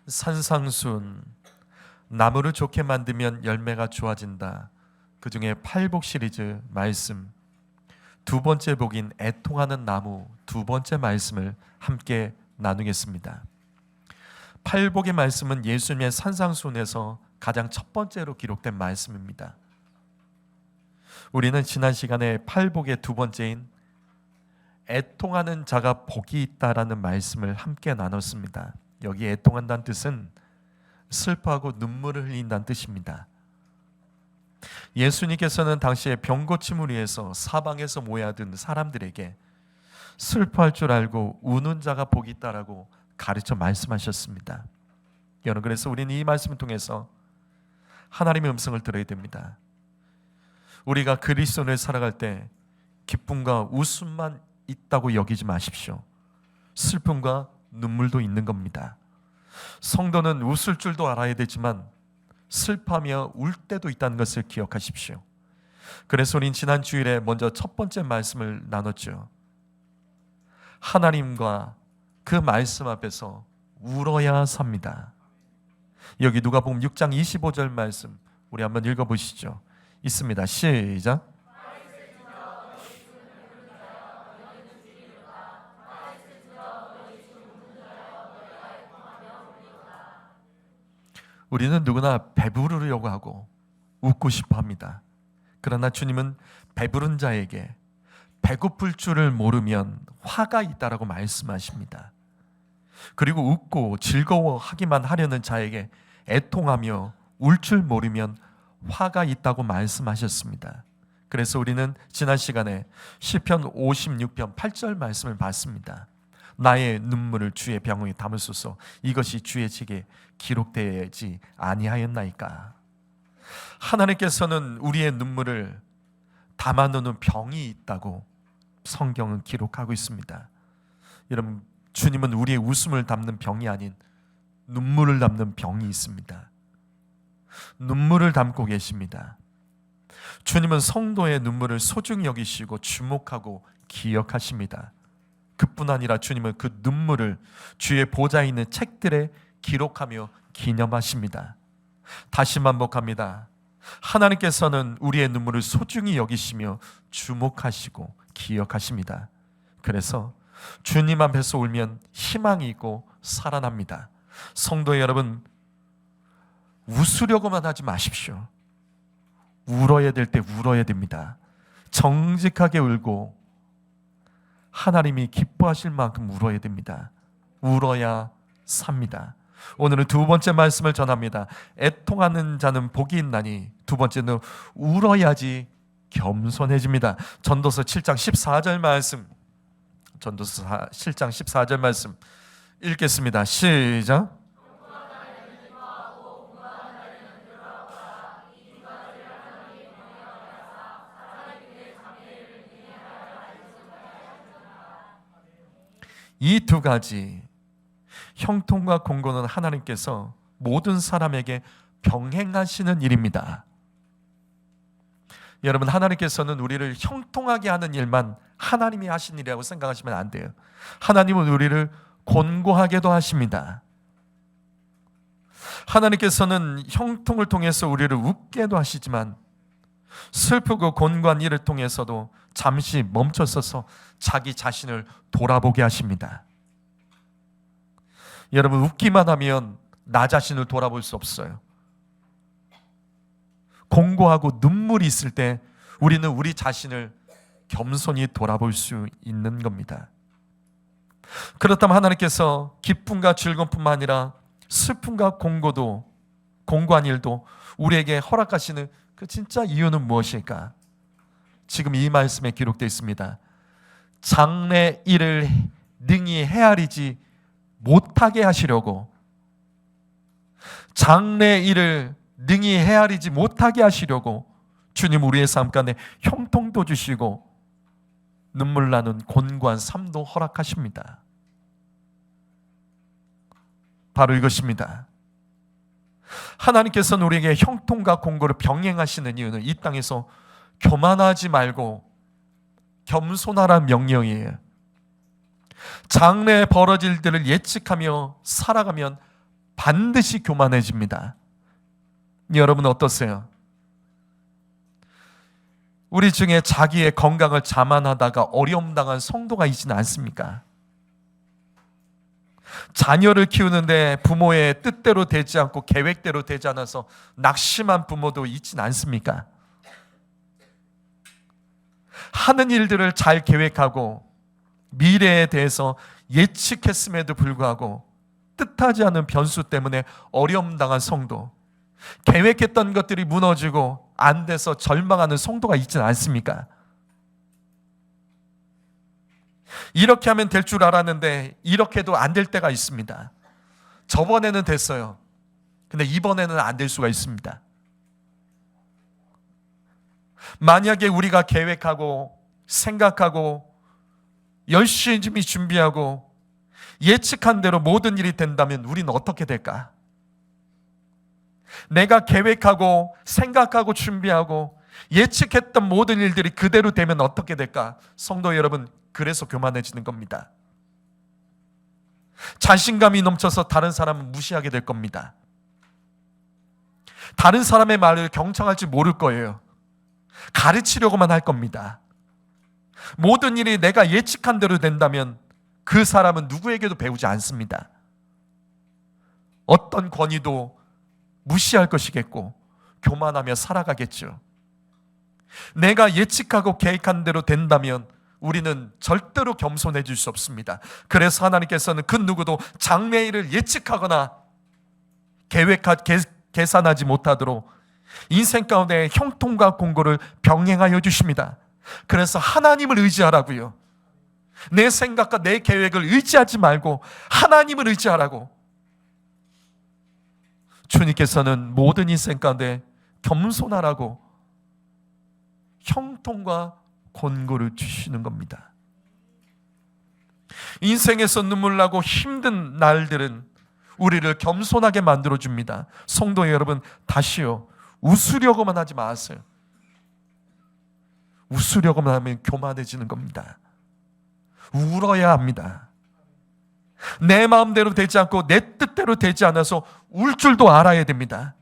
산상순, 나무를 좋게 만들면 열매가 좋아진다. 그 중에 팔복 시리즈 말씀 두 번째 복인 애통하는 나무 두 번째 말씀을 함께 나누겠습니다. 팔복의 말씀은 예수님의 산상순에서 가장 첫 번째로 기록된 말씀입니다. 우리는 지난 시간에 팔복의 두 번째인 애통하는 자가 복이 있다라는 말씀을 함께 나눴습니다. 여기 애통한다는 뜻은 슬퍼하고 눈물을 흘린다는 뜻입니다. 예수님께서는 당시에 병고침을 위해서 사방에서 모여든 사람들에게 슬퍼할 줄 알고 우는 자가 복이 있다라고 가르쳐 말씀하셨습니다. 여러분, 그래서 우리는 이 말씀을 통해서 하나님의 음성을 들어야 됩니다. 우리가 그리스도를 살아갈 때 기쁨과 웃음만 있다고 여기지 마십시오. 슬픔과 눈물도 있는 겁니다. 성도는 웃을 줄도 알아야 되지만 슬퍼하며 울 때도 있다는 것을 기억하십시오. 그래서 우린 지난 주일에 먼저 첫 번째 말씀을 나눴죠. 하나님과 그 말씀 앞에서 울어야 삽니다. 여기 누가복음 6장 25절 말씀 우리 한번 읽어보시죠. 있습니다. 시작. 우리는 누구나 배부르려고 하고 웃고 싶어 합니다. 그러나 주님은 배부른 자에게 배고플 줄을 모르면 화가 있다라고 말씀하십니다. 그리고 웃고 즐거워하기만 하려는 자에게 애통하며 울 줄 모르면 화가 있다고 말씀하셨습니다. 그래서 우리는 지난 시간에 시편 56편 8절 말씀을 봤습니다. 나의 눈물을 주의 병에 담으소서. 이것이 주의 책에 기록되지 아니하였나이까. 하나님께서는 우리의 눈물을 담아놓는 병이 있다고 성경은 기록하고 있습니다. 여러분, 주님은 우리의 웃음을 담는 병이 아닌 눈물을 담는 병이 있습니다. 눈물을 담고 계십니다. 주님은 성도의 눈물을 소중히 여기시고 주목하고 기억하십니다. 그뿐 아니라 주님은 그 눈물을 주의 보좌에 있는 책들에 기록하며 기념하십니다. 다시 반복합니다. 하나님께서는 우리의 눈물을 소중히 여기시며 주목하시고 기억하십니다. 그래서 주님 앞에서 울면 희망이 있고 살아납니다. 성도 여러분, 웃으려고만 하지 마십시오. 울어야 될 때 울어야 됩니다. 정직하게 울고 하나님이 기뻐하실 만큼 울어야 됩니다. 울어야 삽니다. 오늘은 두 번째 말씀을 전합니다. 애통하는 자는 복이 있나니, 두 번째는 울어야지 겸손해집니다. 전도서 7장 14절 말씀, 전도서 7장 14절 말씀 읽겠습니다. 시작. 이 두 가지 형통과 공고는 하나님께서 모든 사람에게 병행하시는 일입니다. 여러분, 하나님께서는 우리를 형통하게 하는 일만 하나님이 하신 일이라고 생각하시면 안 돼요. 하나님은 우리를 곤고하게도 하십니다. 하나님께서는 형통을 통해서 우리를 웃게도 하시지만 슬프고 곤고한 일을 통해서도 잠시 멈춰서서 자기 자신을 돌아보게 하십니다. 여러분, 웃기만 하면 나 자신을 돌아볼 수 없어요. 공고하고 눈물이 있을 때 우리는 우리 자신을 겸손히 돌아볼 수 있는 겁니다. 그렇다면 하나님께서 기쁨과 즐거움뿐만 아니라 슬픔과 공고한 일도 우리에게 허락하시는 그 진짜 이유는 무엇일까? 지금 이 말씀에 기록되어 있습니다. 장래 일을 능히 헤아리지 못하게 하시려고, 장래 일을 능히 헤아리지 못하게 하시려고 주님 우리의 삶 가운데 형통도 주시고 눈물 나는 곤고한 삶도 허락하십니다. 바로 이것입니다. 하나님께서는 우리에게 형통과 공고를 병행하시는 이유는 이 땅에서 교만하지 말고 겸손하라는 명령이에요. 장래에 벌어질 일들을 예측하며 살아가면 반드시 교만해집니다. 여러분 어떠세요? 우리 중에 자기의 건강을 자만하다가 어려움 당한 성도가 있지는 않습니까? 자녀를 키우는데 부모의 뜻대로 되지 않고 계획대로 되지 않아서 낙심한 부모도 있지는 않습니까? 하는 일들을 잘 계획하고 미래에 대해서 예측했음에도 불구하고 뜻하지 않은 변수 때문에 어려움 당한 성도, 계획했던 것들이 무너지고 안 돼서 절망하는 성도가 있지는 않습니까? 이렇게 하면 될 줄 알았는데 이렇게도 안 될 때가 있습니다. 저번에는 됐어요. 근데 이번에는 안 될 수가 있습니다. 만약에 우리가 계획하고 생각하고 열심히 준비하고 예측한 대로 모든 일이 된다면 우리는 어떻게 될까? 내가 계획하고 생각하고 준비하고 예측했던 모든 일들이 그대로 되면 어떻게 될까? 성도 여러분, 그래서 교만해지는 겁니다. 자신감이 넘쳐서 다른 사람을 무시하게 될 겁니다. 다른 사람의 말을 경청할 줄 모를 거예요. 가르치려고만 할 겁니다. 모든 일이 내가 예측한 대로 된다면 그 사람은 누구에게도 배우지 않습니다. 어떤 권위도 무시할 것이겠고 교만하며 살아가겠죠. 내가 예측하고 계획한 대로 된다면 우리는 절대로 겸손해질 수 없습니다. 그래서 하나님께서는 그 누구도 장래일을 예측하거나 계산하지 못하도록 인생 가운데 형통과 공고를 병행하여 주십니다. 그래서 하나님을 의지하라고요. 내 생각과 내 계획을 의지하지 말고 하나님을 의지하라고. 주님께서는 모든 인생 가운데 겸손하라고 형통과 권고를 주시는 겁니다. 인생에서 눈물 나고 힘든 날들은 우리를 겸손하게 만들어줍니다. 성도 여러분, 다시요, 웃으려고만 하지 마세요. 웃으려고만 하면 교만해지는 겁니다. 울어야 합니다. 내 마음대로 되지 않고 내 뜻대로 되지 않아서 울 줄도 알아야 됩니다.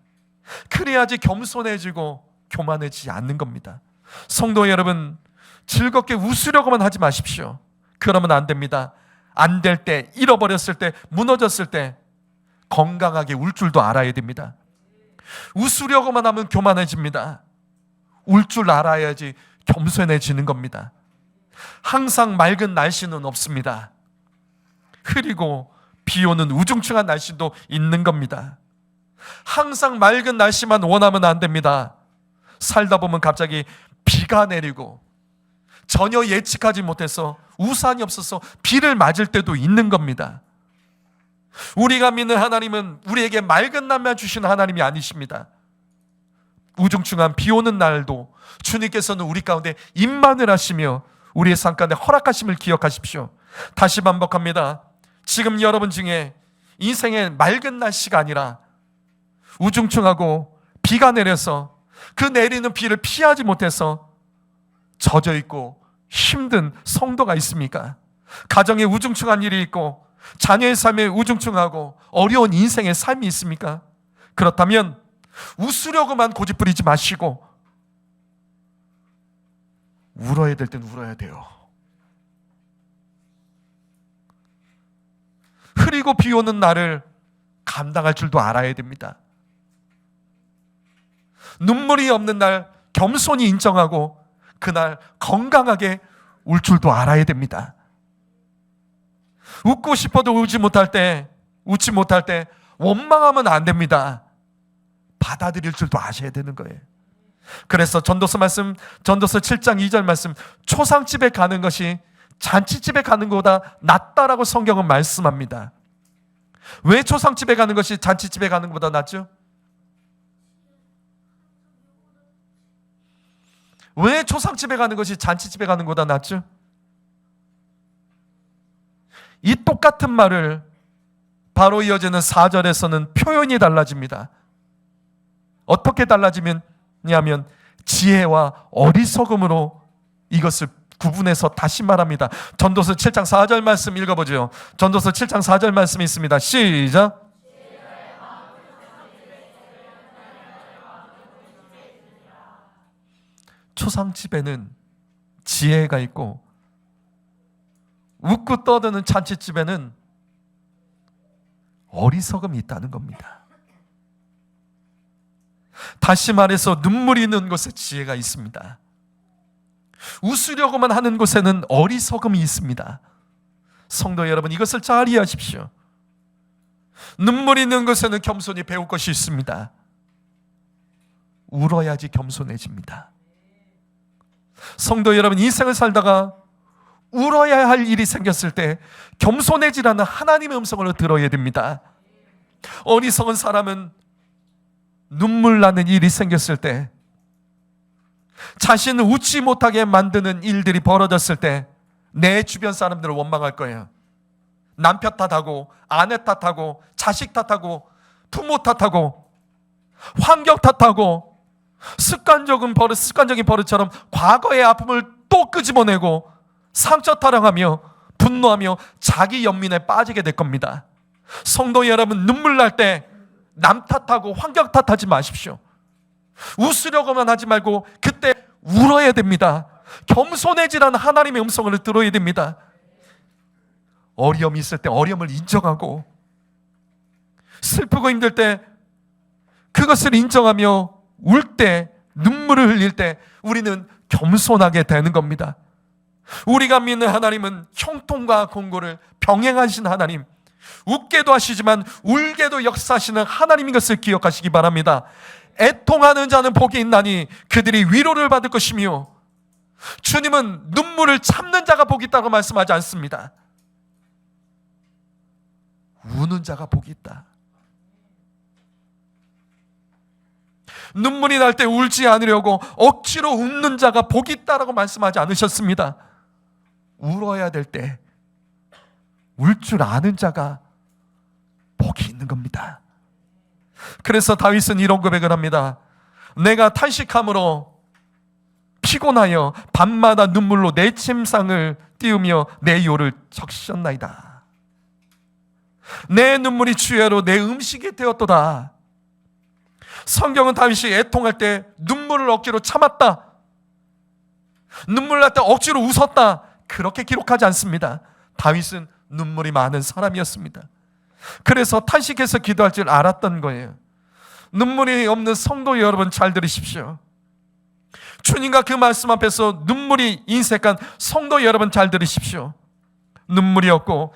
그래야지 겸손해지고 교만해지지 않는 겁니다. 성도 여러분, 즐겁게 웃으려고만 하지 마십시오. 그러면 안 됩니다. 안 될 때, 잃어버렸을 때, 무너졌을 때 건강하게 울 줄도 알아야 됩니다. 웃으려고만 하면 교만해집니다. 울 줄 알아야지 겸손해지는 겁니다. 항상 맑은 날씨는 없습니다. 흐리고 비 오는 우중충한 날씨도 있는 겁니다. 항상 맑은 날씨만 원하면 안 됩니다. 살다 보면 갑자기 비가 내리고 전혀 예측하지 못해서 우산이 없어서 비를 맞을 때도 있는 겁니다. 우리가 믿는 하나님은 우리에게 맑은 날만 주시는 하나님이 아니십니다. 우중충한 비 오는 날도 주님께서는 우리 가운데 임만을 하시며 우리의 삶 가운데 허락하심을 기억하십시오. 다시 반복합니다. 지금 여러분 중에 인생의 맑은 날씨가 아니라 우중충하고 비가 내려서 그 내리는 비를 피하지 못해서 젖어 있고 힘든 성도가 있습니까? 가정에 우중충한 일이 있고 자녀의 삶에 우중충하고 어려운 인생의 삶이 있습니까? 그렇다면 웃으려고만 고집부리지 마시고 울어야 될 땐 울어야 돼요. 흐리고 비 오는 날을 감당할 줄도 알아야 됩니다. 눈물이 없는 날 겸손히 인정하고 그날 건강하게 울 줄도 알아야 됩니다. 웃고 싶어도 웃지 못할 때 원망하면 안 됩니다. 받아들일 줄도 아셔야 되는 거예요. 그래서 전도서 7장 2절 말씀, 초상집에 가는 것이 잔치집에 가는 것보다 낫다라고 성경은 말씀합니다. 왜 초상집에 가는 것이 잔치집에 가는 것보다 낫죠? 왜 초상집에 가는 것이 잔치집에 가는 것보다 낫죠? 이 똑같은 말을 바로 이어지는 4절에서는 표현이 달라집니다. 어떻게 달라지냐면 지혜와 어리석음으로 이것을 구분해서 다시 말합니다. 전도서 7장 4절 말씀 읽어보죠. 전도서 7장 4절 말씀이 있습니다. 시작. 초상집에는 지혜가 있고 웃고 떠드는 잔치집에는 어리석음이 있다는 겁니다. 다시 말해서 눈물이 있는 곳에 지혜가 있습니다. 웃으려고만 하는 곳에는 어리석음이 있습니다. 성도 여러분, 이것을 잘 이해하십시오. 눈물이 있는 곳에는 겸손히 배울 것이 있습니다. 울어야지 겸손해집니다. 성도 여러분, 인생을 살다가 울어야 할 일이 생겼을 때 겸손해지라는 하나님의 음성을 들어야 됩니다. 어리석은 사람은 눈물 나는 일이 생겼을 때, 자신을 웃지 못하게 만드는 일들이 벌어졌을 때 내 주변 사람들을 원망할 거예요. 남편 탓하고 아내 탓하고 자식 탓하고 부모 탓하고 환경 탓하고 습관적인 버릇처럼 과거의 아픔을 또 끄집어내고 상처 타령하며 분노하며 자기 연민에 빠지게 될 겁니다. 성도 여러분, 눈물 날 때 남 탓하고 환경 탓하지 마십시오. 웃으려고만 하지 말고 그때 울어야 됩니다. 겸손해지라는 하나님의 음성을 들어야 됩니다. 어려움이 있을 때 어려움을 인정하고, 슬프고 힘들 때 그것을 인정하며 울 때, 눈물을 흘릴 때 우리는 겸손하게 되는 겁니다. 우리가 믿는 하나님은 형통과 공고를 병행하신 하나님, 웃게도 하시지만 울게도 역사하시는 하나님인 것을 기억하시기 바랍니다. 애통하는 자는 복이 있나니 그들이 위로를 받을 것이며, 주님은 눈물을 참는 자가 복이 있다고 말씀하지 않습니다. 우는 자가 복이 있다. 눈물이 날 때 울지 않으려고 억지로 웃는 자가 복이 있다라고 말씀하지 않으셨습니다. 울어야 될 때 울 줄 아는 자가 복이 있는 겁니다. 그래서 다윗은 이런 고백을 합니다. 내가 탄식함으로 피곤하여 밤마다 눈물로 내 침상을 띄우며 내 요를 적셨나이다. 내 눈물이 주야로 내 음식이 되었도다. 성경은 다윗이 애통할 때 눈물을 억지로 참았다, 눈물 날 때 억지로 웃었다, 그렇게 기록하지 않습니다. 다윗은 눈물이 많은 사람이었습니다. 그래서 탄식해서 기도할 줄 알았던 거예요. 눈물이 없는 성도 여러분, 잘 들으십시오. 주님과 그 말씀 앞에서 눈물이 인색한 성도 여러분, 잘 들으십시오. 눈물이 없고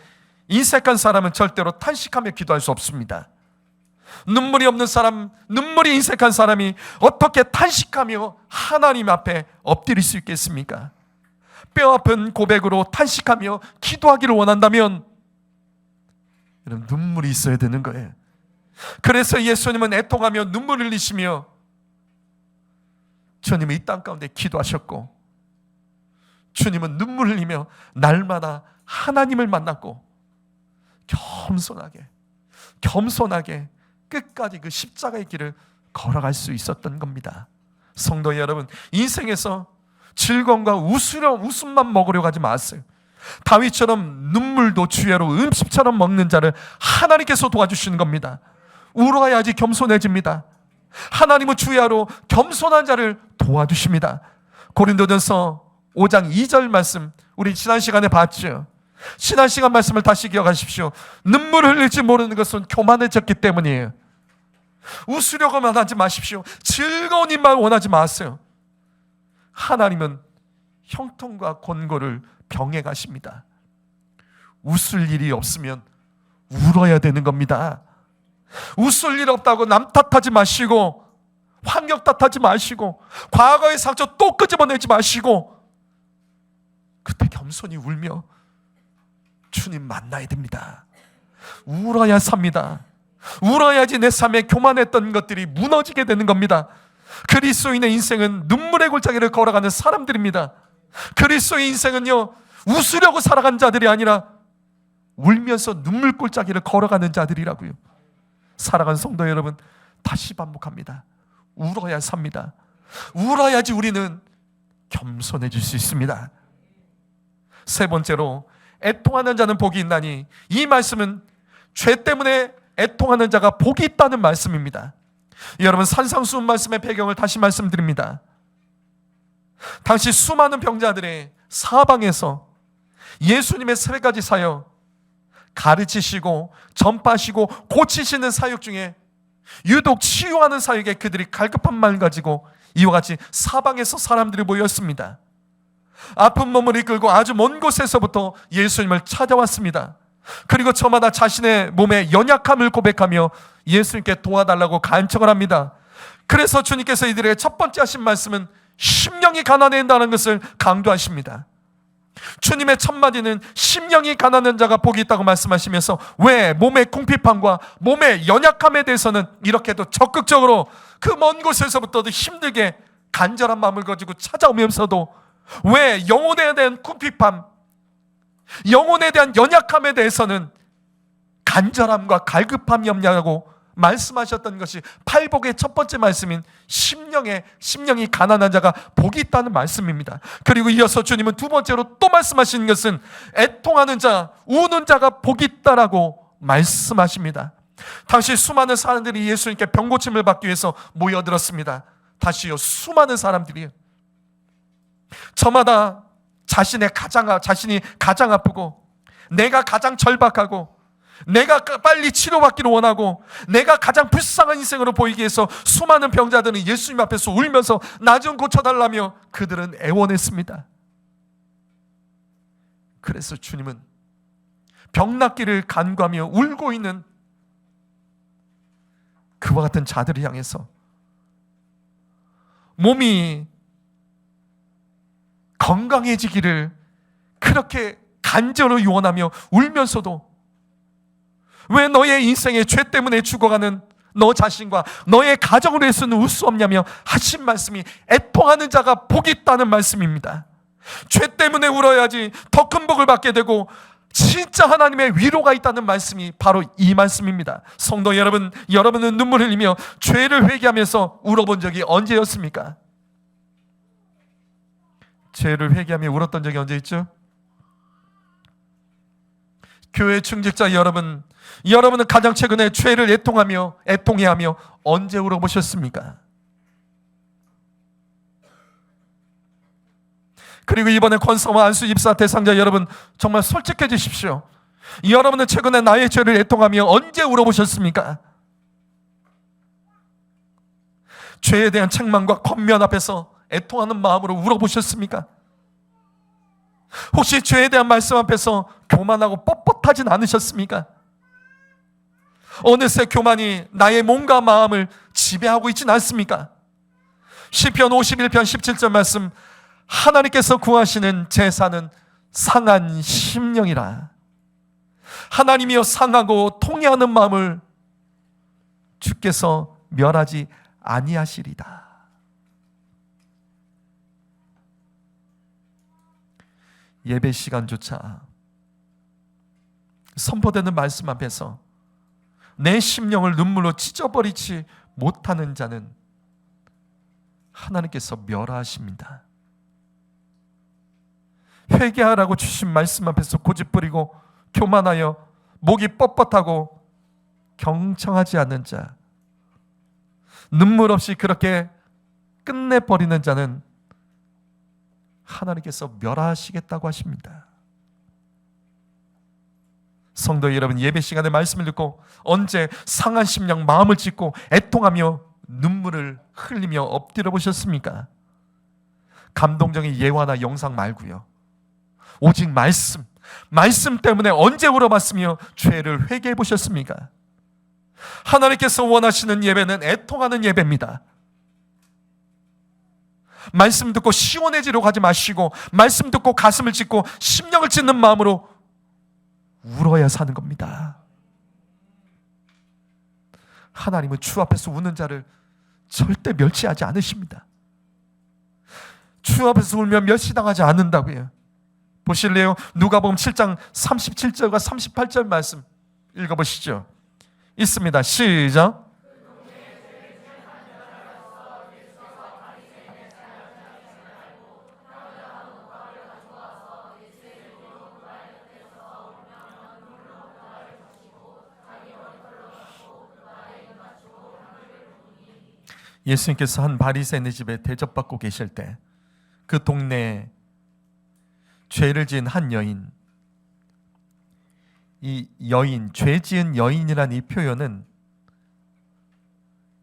인색한 사람은 절대로 탄식하며 기도할 수 없습니다. 눈물이 없는 사람, 눈물이 인색한 사람이 어떻게 탄식하며 하나님 앞에 엎드릴 수 있겠습니까? 뼈아픈 고백으로 탄식하며 기도하기를 원한다면 여러분, 눈물이 있어야 되는 거예요. 그래서 예수님은 애통하며 눈물을 흘리시며 주님은 이 땅 가운데 기도하셨고, 주님은 눈물 흘리며 날마다 하나님을 만났고 겸손하게 끝까지 그 십자가의 길을 걸어갈 수 있었던 겁니다. 성도 여러분, 인생에서 즐거움과 웃음만 먹으려고 하지 마세요. 다윗처럼 눈물도 주야로 음식처럼 먹는 자를 하나님께서 도와주시는 겁니다. 울어야지 겸손해집니다. 하나님은 주야로 겸손한 자를 도와주십니다. 고린도전서 5장 2절 말씀, 우리 지난 시간에 봤죠. 지난 시간 말씀을 다시 기억하십시오. 눈물을 흘릴지 모르는 것은 교만해졌기 때문이에요. 웃으려고만 하지 마십시오. 즐거운 일만 원하지 마세요. 하나님은 형통과 권고를 병행하십니다. 웃을 일이 없으면 울어야 되는 겁니다. 웃을 일 없다고 남 탓하지 마시고, 환경 탓하지 마시고, 과거의 상처 또 끄집어내지 마시고, 그때 겸손히 울며 주님 만나야 됩니다. 울어야 삽니다. 울어야지 내 삶에 교만했던 것들이 무너지게 되는 겁니다. 그리스도인의 인생은 눈물의 골짜기를 걸어가는 사람들입니다. 그리스도의 인생은요, 웃으려고 살아간 자들이 아니라 울면서 눈물 골짜기를 걸어가는 자들이라고요. 사랑하는 성도 여러분, 다시 반복합니다. 울어야 삽니다. 울어야지 우리는 겸손해질 수 있습니다. 세 번째로, 애통하는 자는 복이 있나니, 이 말씀은 죄 때문에 애통하는 자가 복이 있다는 말씀입니다. 여러분, 산상수훈 말씀의 배경을 다시 말씀드립니다. 당시 수많은 병자들의 사방에서 예수님의 세 가지 사역, 가르치시고 전파하시고 고치시는 사역 중에 유독 치유하는 사역에 그들이 갈급한 마음을 가지고 이와 같이 사방에서 사람들이 모였습니다. 아픈 몸을 이끌고 아주 먼 곳에서부터 예수님을 찾아왔습니다. 그리고 저마다 자신의 몸의 연약함을 고백하며 예수님께 도와달라고 간청을 합니다. 그래서 주님께서 이들에게 첫 번째 하신 말씀은 심령이 가난해진다는 것을 강조하십니다. 주님의 첫 마디는 심령이 가난한 자가 복이 있다고 말씀하시면서 왜 몸의 궁핍함과 몸의 연약함에 대해서는 이렇게도 적극적으로 그 먼 곳에서부터도 힘들게 간절한 마음을 가지고 찾아오면서도 왜 영혼에 대한 궁핍함, 영혼에 대한 연약함에 대해서는 간절함과 갈급함이 없냐고 말씀하셨던 것이 팔복의 첫 번째 말씀인 심령이 가난한 자가 복이 있다는 말씀입니다. 그리고 이어서 주님은 두 번째로 또 말씀하시는 것은 애통하는 자, 우는 자가 복이 있다라고 말씀하십니다. 당시 수많은 사람들이 예수님께 병고침을 받기 위해서 모여들었습니다. 다시요, 수많은 사람들이 저마다 자신이 가장 아프고 내가 가장 절박하고 내가 빨리 치료받기를 원하고 내가 가장 불쌍한 인생으로 보이기 위해서 수많은 병자들은 예수님 앞에서 울면서 나 좀 고쳐달라며 그들은 애원했습니다. 그래서 주님은 병 낫기를 간구하며 울고 있는 그와 같은 자들을 향해서 몸이 건강해지기를 그렇게 간절히 원하며 울면서도 왜 너의 인생의 죄 때문에 죽어가는 너 자신과 너의 가정을 위해서는 울 수 없냐며 하신 말씀이 애통하는 자가 복이 있다는 말씀입니다. 죄 때문에 울어야지 더 큰 복을 받게 되고 진짜 하나님의 위로가 있다는 말씀이 바로 이 말씀입니다. 성도 여러분, 여러분은 눈물 흘리며 죄를 회개하면서 울어본 적이 언제였습니까? 죄를 회개하며 울었던 적이 언제 있죠? 교회 충직자 여러분, 여러분은 가장 최근에 죄를 애통해하며 언제 울어보셨습니까? 그리고 이번에 권성화 안수 입사 대상자 여러분, 정말 솔직해지십시오. 여러분은 최근에 나의 죄를 애통하며 언제 울어보셨습니까? 죄에 대한 책망과 권면 앞에서 애통하는 마음으로 울어보셨습니까? 혹시 죄에 대한 말씀 앞에서 교만하고 뻣뻣하진 않으셨습니까? 어느새 교만이 나의 몸과 마음을 지배하고 있진 않습니까? 시편 51편 17절 말씀, 하나님께서 구하시는 제사는 상한 심령이라. 하나님이여 상하고 통해하는 마음을 주께서 멸하지 아니하시리다. 예배 시간조차 선포되는 말씀 앞에서 내 심령을 눈물로 찢어버리지 못하는 자는 하나님께서 멸하십니다. 회개하라고 주신 말씀 앞에서 고집부리고 교만하여 목이 뻣뻣하고 경청하지 않는 자, 눈물 없이 그렇게 끝내버리는 자는 하나님께서 멸하시겠다고 하십니다. 성도 여러분, 예배 시간에 말씀을 듣고 언제 상한 심령 마음을 찢고 애통하며 눈물을 흘리며 엎드려 보셨습니까? 감동적인 예화나 영상 말고요, 오직 말씀 때문에 언제 울어봤으며 죄를 회개해 보셨습니까? 하나님께서 원하시는 예배는 애통하는 예배입니다. 말씀 듣고 시원해지려고 하지 마시고 말씀 듣고 가슴을 찢고 심령을 찢는 마음으로 울어야 사는 겁니다. 하나님은 주 앞에서 우는 자를 절대 멸시하지 않으십니다. 주 앞에서 울면 멸시당하지 않는다고요. 보실래요? 누가복음 7장 37절과 38절 말씀 읽어보시죠. 있습니다. 시작. 예수님께서 한 바리새인의 집에 대접받고 계실 때 그 동네에 죄를 지은 한 여인, 이 여인, 죄 지은 여인이란 이 표현은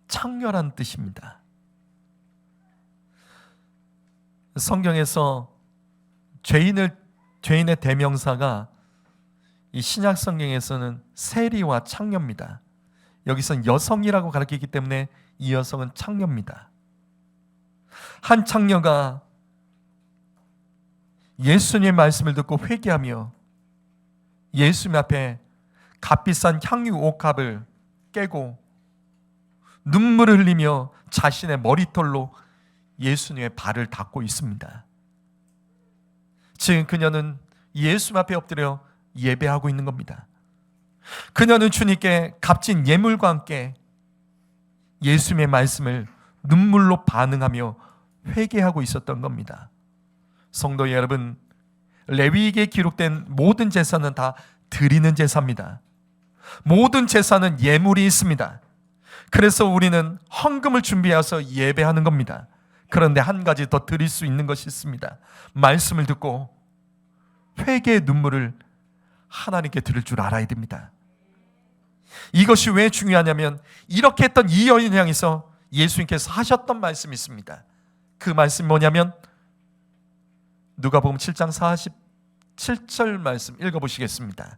창녀란 뜻입니다. 성경에서 죄인의 대명사가 이 신약 성경에서는 세리와 창녀입니다. 여기서는 여성이라고 가르치기 때문에 이 여성은 창녀입니다. 한 창녀가 예수님의 말씀을 듣고 회개하며 예수님 앞에 값비싼 향유 옥합을 깨고 눈물을 흘리며 자신의 머리털로 예수님의 발을 닦고 있습니다. 지금 그녀는 예수님 앞에 엎드려 예배하고 있는 겁니다. 그녀는 주님께 값진 예물과 함께 예수님의 말씀을 눈물로 반응하며 회개하고 있었던 겁니다. 성도 여러분, 레위기에 기록된 모든 제사는 다 드리는 제사입니다. 모든 제사는 예물이 있습니다. 그래서 우리는 헌금을 준비해서 예배하는 겁니다. 그런데 한 가지 더 드릴 수 있는 것이 있습니다. 말씀을 듣고 회개의 눈물을 하나님께 드릴 줄 알아야 됩니다. 이것이 왜 중요하냐면 이렇게 했던 이 여인을 향해서 예수님께서 하셨던 말씀이 있습니다. 그 말씀이 뭐냐면 누가복음 7장 47절 말씀 읽어보시겠습니다.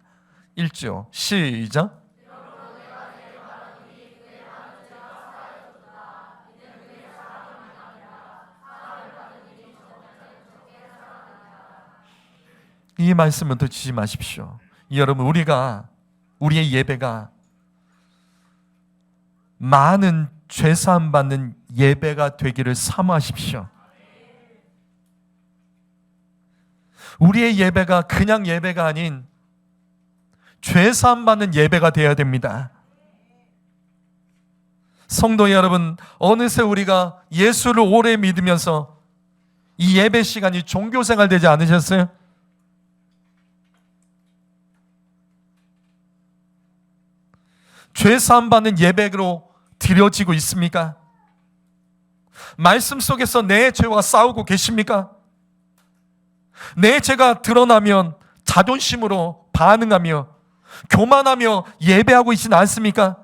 1조 시작. 이 말씀은 놓치지 마십시오. 여러분, 우리의 예배가 많은 죄사함 받는 예배가 되기를 사모하십시오. 우리의 예배가 그냥 예배가 아닌 죄사함 받는 예배가 되어야 됩니다. 성도 여러분, 어느새 우리가 예수를 오래 믿으면서 이 예배 시간이 종교생활 되지 않으셨어요? 죄사함 받는 예배로 드려지고 있습니까? 말씀 속에서 내 죄와 싸우고 계십니까? 내 죄가 드러나면 자존심으로 반응하며 교만하며 예배하고 있지는 않습니까?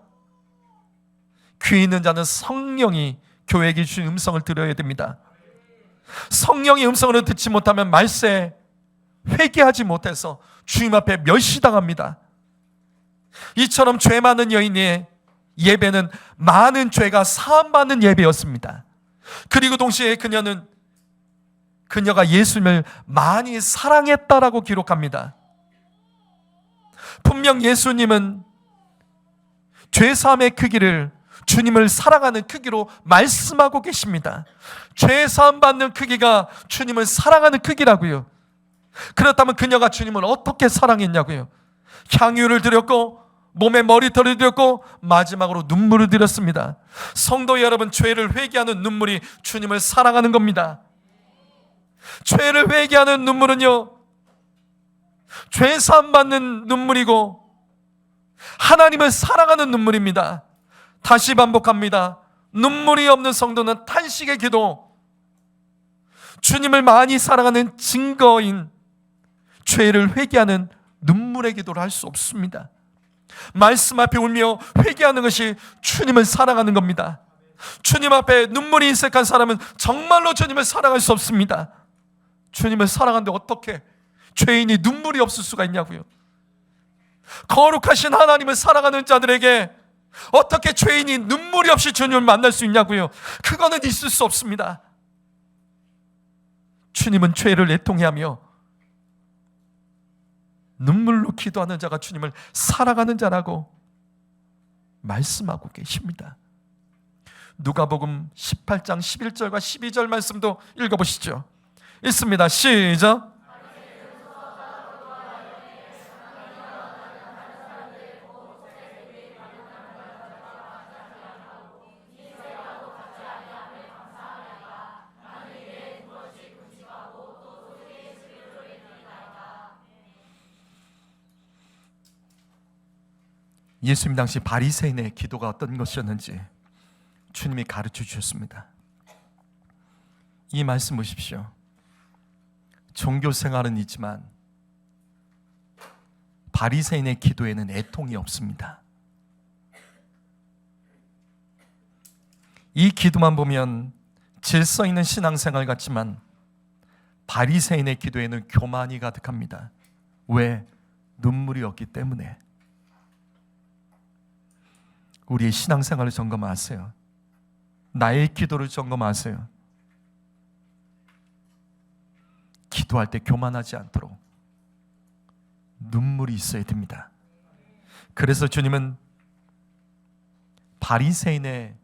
귀 있는 자는 성령이 교회에게 주신 음성을 들어야 됩니다. 성령의 음성을 듣지 못하면 말세 회개하지 못해서 주님 앞에 멸시당합니다. 이처럼 죄 많은 여인의 예배는 많은 죄가 사함받는 예배였습니다. 그리고 동시에 그녀가 예수님을 많이 사랑했다라고 기록합니다. 분명 예수님은 죄사함의 크기를 주님을 사랑하는 크기로 말씀하고 계십니다. 죄사함 받는 크기가 주님을 사랑하는 크기라고요. 그렇다면 그녀가 주님을 어떻게 사랑했냐고요. 향유를 드렸고 몸에 머리털을 드렸고 마지막으로 눈물을 드렸습니다. 성도 여러분, 죄를 회개하는 눈물이 주님을 사랑하는 겁니다. 죄를 회개하는 눈물은요, 죄 사함 받는 눈물이고 하나님을 사랑하는 눈물입니다. 다시 반복합니다. 눈물이 없는 성도는 탄식의 기도, 주님을 많이 사랑하는 증거인 죄를 회개하는 눈물의 기도를 할 수 없습니다. 말씀 앞에 울며 회개하는 것이 주님을 사랑하는 겁니다. 주님 앞에 눈물이 인색한 사람은 정말로 주님을 사랑할 수 없습니다. 주님을 사랑하는데 어떻게 죄인이 눈물이 없을 수가 있냐고요. 거룩하신 하나님을 사랑하는 자들에게 어떻게 죄인이 눈물이 없이 주님을 만날 수 있냐고요. 그거는 있을 수 없습니다. 주님은 죄를 애통해하며 눈물로 기도하는 자가 주님을 사랑하는 자라고 말씀하고 계십니다. 누가복음 18장 11절과 12절 말씀도 읽어보시죠. 있습니다. 시작. 예수님 당시 바리새인의 기도가 어떤 것이었는지 주님이 가르쳐 주셨습니다. 이 말씀 보십시오. 종교 생활은 있지만 바리새인의 기도에는 애통이 없습니다. 이 기도만 보면 질서 있는 신앙생활 같지만 바리새인의 기도에는 교만이 가득합니다. 왜? 눈물이 없기 때문에. 우리의 신앙생활을 점검하세요. 나의 기도를 점검하세요. 기도할 때 교만하지 않도록 눈물이 있어야 됩니다. 그래서 주님은 바리새인의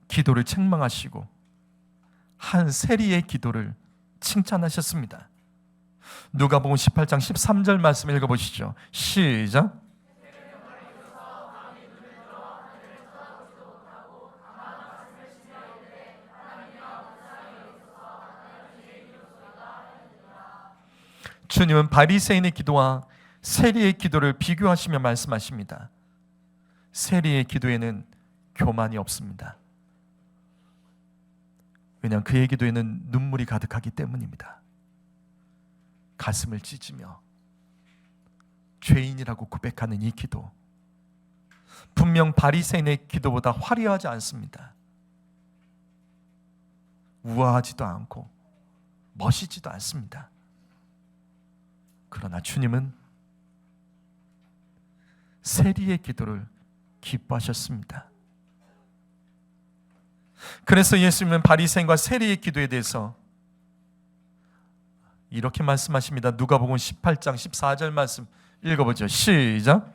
기도를 책망하시고 한 세리의 기도를 칭찬하셨습니다. 누가복음 18장 13절 말씀 읽어보시죠. 시작. 주님은 바리새인의 기도와 세리의 기도를 비교하시며 말씀하십니다. 세리의 기도에는 교만이 없습니다. 왜냐하면 그의 기도에는 눈물이 가득하기 때문입니다. 가슴을 찢으며 죄인이라고 고백하는 이 기도, 분명 바리새인의 기도보다 화려하지 않습니다. 우아하지도 않고 멋있지도 않습니다. 그러나 주님은 세리의 기도를 기뻐하셨습니다. 그래서 예수님은 바리새인과 세리의 기도에 대해서 이렇게 말씀하십니다. 누가복음 18장 14절 말씀 읽어보죠. 시작.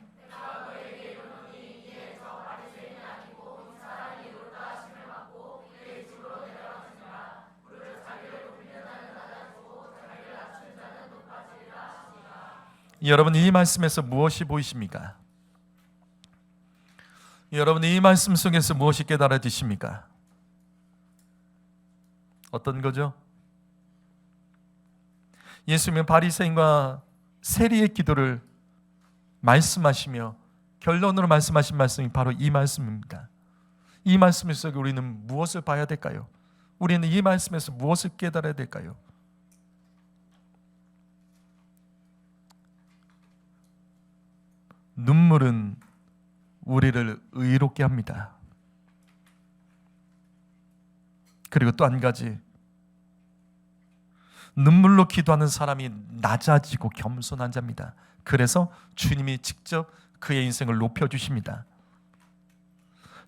여러분, 이 말씀에서 무엇이 보이십니까? 여러분, 이 말씀 속에서 무엇이 깨달아지십니까? 어떤 거죠? 예수님은 바리새인과 세리의 기도를 말씀하시며 결론으로 말씀하신 말씀이 바로 이 말씀입니다. 이 말씀 속에 우리는 무엇을 봐야 될까요? 우리는 이 말씀에서 무엇을 깨달아야 될까요? 눈물은 우리를 의롭게 합니다. 그리고 또 한 가지, 눈물로 기도하는 사람이 낮아지고 겸손한 자입니다. 그래서 주님이 직접 그의 인생을 높여주십니다.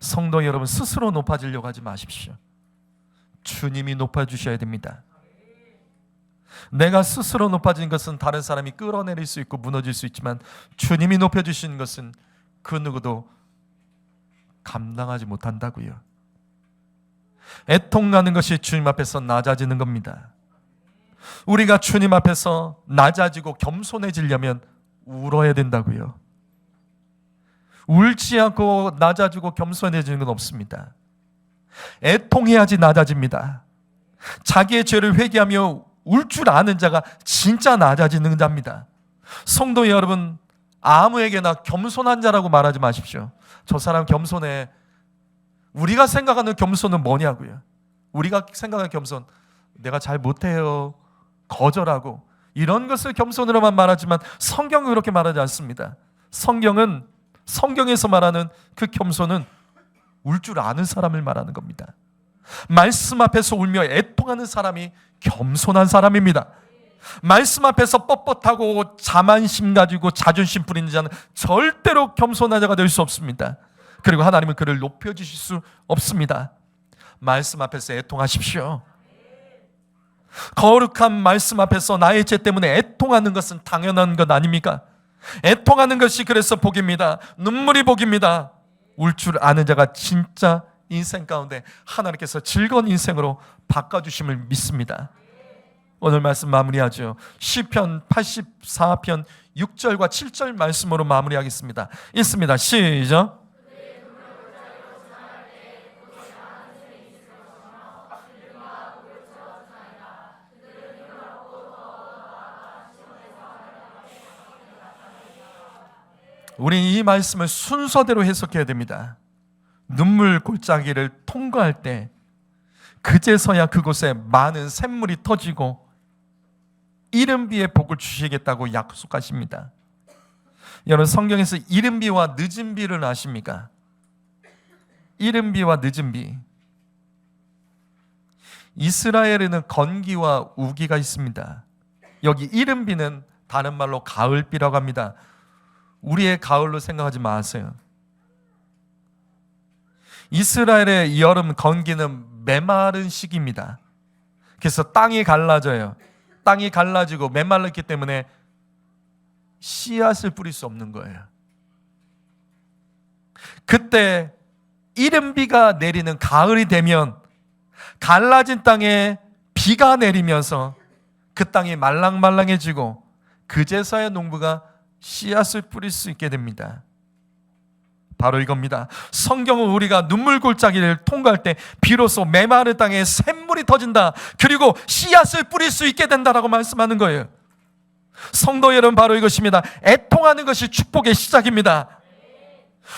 성도 여러분, 스스로 높아지려고 하지 마십시오. 주님이 높아주셔야 됩니다. 내가 스스로 높아진 것은 다른 사람이 끌어내릴 수 있고 무너질 수 있지만 주님이 높여주시는 것은 그 누구도 감당하지 못한다고요. 애통하는 것이 주님 앞에서 낮아지는 겁니다. 우리가 주님 앞에서 낮아지고 겸손해지려면 울어야 된다고요. 울지 않고 낮아지고 겸손해지는 건 없습니다. 애통해야지 낮아집니다. 자기의 죄를 회개하며 울 줄 아는 자가 진짜 낮아지는 자입니다. 성도 여러분, 아무에게나 겸손한 자라고 말하지 마십시오. 저 사람 겸손해. 우리가 생각하는 겸손은 뭐냐고요. 우리가 생각하는 겸손, 내가 잘 못해요, 거절하고, 이런 것을 겸손으로만 말하지만 성경은 그렇게 말하지 않습니다. 성경에서 말하는 그 겸손은 울 줄 아는 사람을 말하는 겁니다. 말씀 앞에서 울며 애통하는 사람이 겸손한 사람입니다. 말씀 앞에서 뻣뻣하고 자만심 가지고 자존심 부리는 자는 절대로 겸손한 자가 될 수 없습니다. 그리고 하나님은 그를 높여주실 수 없습니다. 말씀 앞에서 애통하십시오. 거룩한 말씀 앞에서 나의 죄 때문에 애통하는 것은 당연한 것 아닙니까? 애통하는 것이 그래서 복입니다. 눈물이 복입니다. 울 줄 아는 자가 진짜 인생 가운데 하나님께서 즐거운 인생으로 바꿔주심을 믿습니다. 오늘 말씀 마무리하죠. 시편 84편 6절과 7절 말씀으로 마무리하겠습니다. 읽습니다. 시작. 우리 이 말씀을 순서대로 해석해야 됩니다. 눈물 골짜기를 통과할 때 그제서야 그곳에 많은 샘물이 터지고 이른비의 복을 주시겠다고 약속하십니다. 여러분, 성경에서 이른비와 늦은비를 아십니까? 이른비와 늦은비. 이스라엘에는 건기와 우기가 있습니다. 여기 이른비는 다른 말로 가을비라고 합니다. 우리의 가을로 생각하지 마세요. 이스라엘의 여름 건기는 메마른 시기입니다. 그래서 땅이 갈라져요. 땅이 갈라지고 메말랐기 때문에 씨앗을 뿌릴 수 없는 거예요. 그때 이른비가 내리는 가을이 되면 갈라진 땅에 비가 내리면서 그 땅이 말랑말랑해지고 그제서야 농부가 씨앗을 뿌릴 수 있게 됩니다. 바로 이겁니다. 성경은 우리가 눈물 골짜기를 통과할 때 비로소 메마른 땅에 샘물이 터진다, 그리고 씨앗을 뿌릴 수 있게 된다라고 말씀하는 거예요. 성도 여러분, 바로 이것입니다. 애통하는 것이 축복의 시작입니다.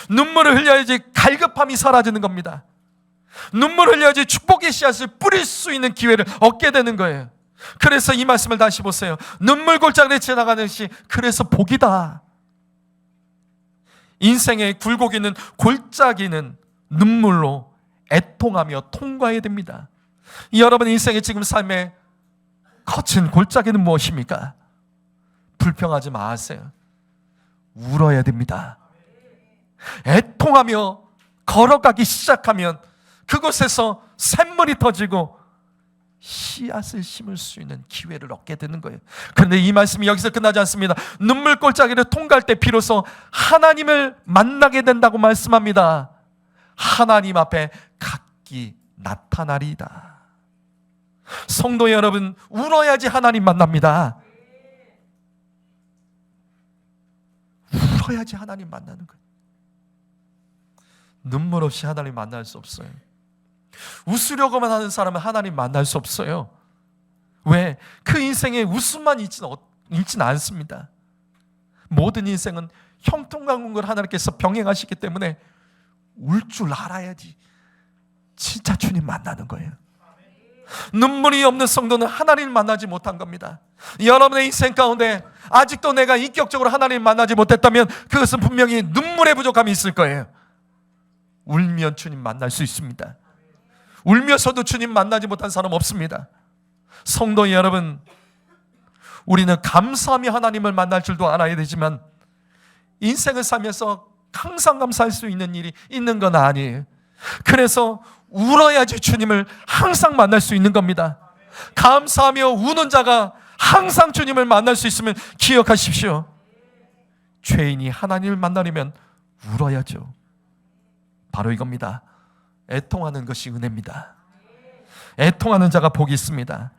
눈물을 흘려야지 갈급함이 사라지는 겁니다. 눈물을 흘려야지 축복의 씨앗을 뿌릴 수 있는 기회를 얻게 되는 거예요. 그래서 이 말씀을 다시 보세요. 눈물 골짜기를 지나가는 것이 그래서 복이다. 인생의 굴곡이는 골짜기는 눈물로 애통하며 통과해야 됩니다. 여러분 인생의 지금 삶의 거친 골짜기는 무엇입니까? 불평하지 마세요. 울어야 됩니다. 애통하며 걸어가기 시작하면 그곳에서 샘물이 터지고 씨앗을 심을 수 있는 기회를 얻게 되는 거예요. 그런데 이 말씀이 여기서 끝나지 않습니다. 눈물 골짜기를 통과할 때 비로소 하나님을 만나게 된다고 말씀합니다. 하나님 앞에 각기 나타나리이다. 성도 여러분, 울어야지 하나님 만납니다. 울어야지 하나님 만나는 거예요. 눈물 없이 하나님 만날 수 없어요. 웃으려고만 하는 사람은 하나님 만날 수 없어요. 왜? 그 인생에 웃음만 있지는 않습니다. 모든 인생은 형통강국을 하나님께서 병행하시기 때문에 울 줄 알아야지 진짜 주님 만나는 거예요. 눈물이 없는 성도는 하나님을 만나지 못한 겁니다. 여러분의 인생 가운데 아직도 내가 인격적으로 하나님을 만나지 못했다면 그것은 분명히 눈물의 부족함이 있을 거예요. 울면 주님 만날 수 있습니다. 울면서도 주님 만나지 못한 사람 없습니다. 성도 여러분, 우리는 감사하며 하나님을 만날 줄도 알아야 되지만 인생을 살면서 항상 감사할 수 있는 일이 있는 건 아니에요. 그래서 울어야지 주님을 항상 만날 수 있는 겁니다. 감사하며 우는 자가 항상 주님을 만날 수 있으면 기억하십시오. 죄인이 하나님을 만나려면 울어야죠. 바로 이겁니다. 애통하는 것이 은혜입니다. 애통하는 자가 복이 있습니다.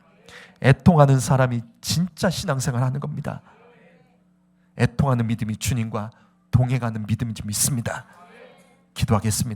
애통하는 사람이 진짜 신앙생활 하는 겁니다. 애통하는 믿음이 주님과 동행하는 믿음인지 믿습니다. 기도하겠습니다.